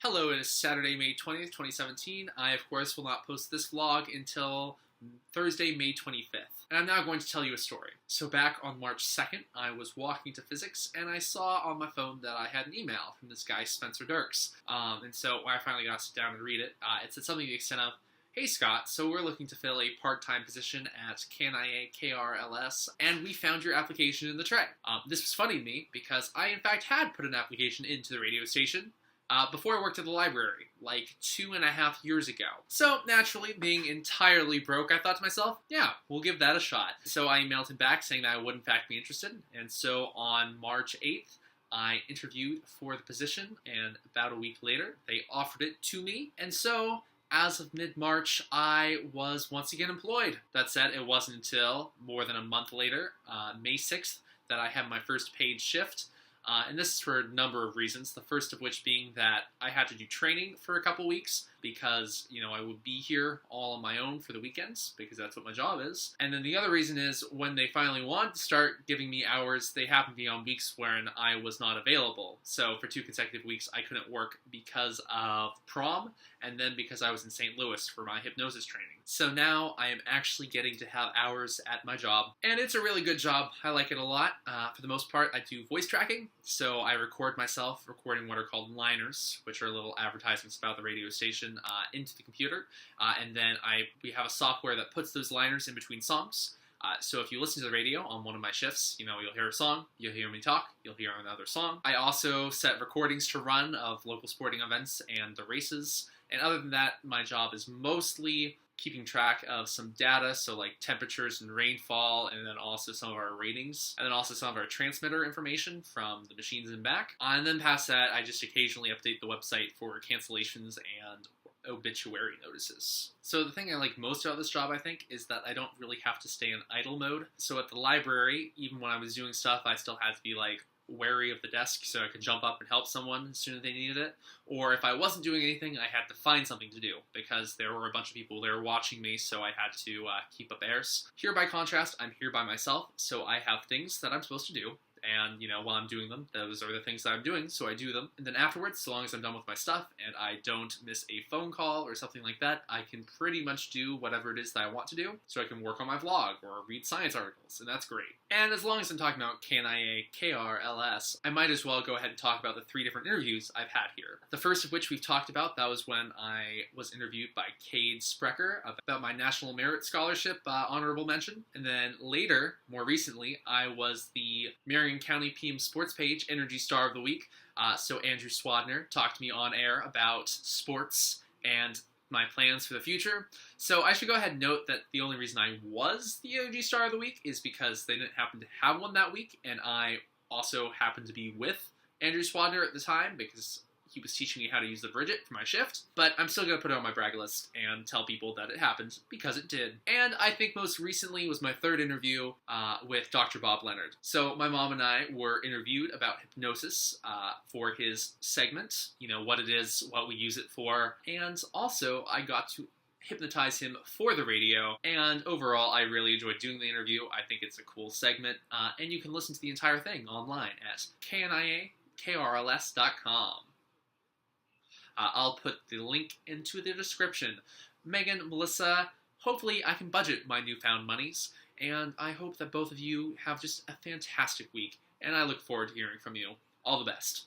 Hello, it is Saturday, May 20th, 2017. I, of course, will not post this vlog until Thursday, May 25th. And I'm now going to tell you a story. So back on March 2nd, I was walking to physics, and I saw on my phone that I had an email from this guy, Spencer Dirks. And so when I finally got to sit down and read it, it said something to the extent of, "Hey Scott, so we're looking to fill a part-time position at KNIA, KRLS, and we found your application in the tray." This was funny to me because I, in fact, had put an application into the radio station before I worked at the library, like 2.5 years ago. So, naturally, being entirely broke, I thought to myself, yeah, we'll give that a shot. So I emailed him back saying that I would in fact be interested, and so on March 8th, I interviewed for the position, and about a week later, they offered it to me, and so as of mid-March, I was once again employed. That said, it wasn't until more than a month later, May 6th, that I had my first paid shift. And this is for a number of reasons, the first of which being that I had to do training for a couple weeks because, I would be here all on my own for the weekends because that's what my job is. And then the other reason is when they finally wanted to start giving me hours, they happened to be on weeks when I was not available. So for 2 consecutive weeks, I couldn't work because of prom and then because I was in St. Louis for my hypnosis training. So now I am actually getting to have hours at my job, and it's a really good job. I like it a lot. For the most part, I do voice tracking, so I record myself recording what are called liners, which are little advertisements about the radio station, into the computer, and then we have a software that puts those liners in between songs. So if you listen to the radio on one of my shifts, you'll hear a song, you'll hear me talk, you'll hear another song. I also set recordings to run of local sporting events and the races, and other than that, my job is mostly keeping track of some data, so like temperatures and rainfall, and then also some of our ratings, and then also some of our transmitter information from the machines and back. And then past that, I just occasionally update the website for cancellations and obituary notices. So the thing I like most about this job, I think, is that I don't really have to stay in idle mode. So at the library, even when I was doing stuff, I still had to be like wary of the desk so I could jump up and help someone as soon as they needed it. Or if I wasn't doing anything, I had to find something to do because there were a bunch of people there watching me, so I had to keep up airs. Here, by contrast, I'm here by myself, so I have things that I'm supposed to do. And, while I'm doing them, those are the things that I'm doing, so I do them. And then afterwards, so long as I'm done with my stuff and I don't miss a phone call or something like that, I can pretty much do whatever it is that I want to do. So I can work on my vlog or read science articles, and that's great. And as long as I'm talking about KNIA, KRLS, I might as well go ahead and talk about the 3 different interviews I've had here. The first of which we've talked about, that was when I was interviewed by Cade Sprecher about my National Merit Scholarship honorable mention. And then later, more recently, I was the Marion County PM Sports Page Energy Star of the Week. So Andrew Swadner talked to me on air about sports and my plans for the future. So I should go ahead and note that the only reason I was the Energy Star of the Week is because they didn't happen to have one that week, and I also happened to be with Andrew Swadner at the time because he was teaching me how to use the Bridget for my shift, but I'm still going to put it on my brag list and tell people that it happened, because it did. And I think most recently was my 3rd interview with Dr. Bob Leonard. So my mom and I were interviewed about hypnosis for his segment, what it is, what we use it for, and also I got to hypnotize him for the radio, and overall I really enjoyed doing the interview. I think it's a cool segment, and you can listen to the entire thing online at KNIAKRLS.com. I'll put the link into the description. Megan, Melissa, hopefully I can budget my newfound monies, and I hope that both of you have just a fantastic week, and I look forward to hearing from you. All the best.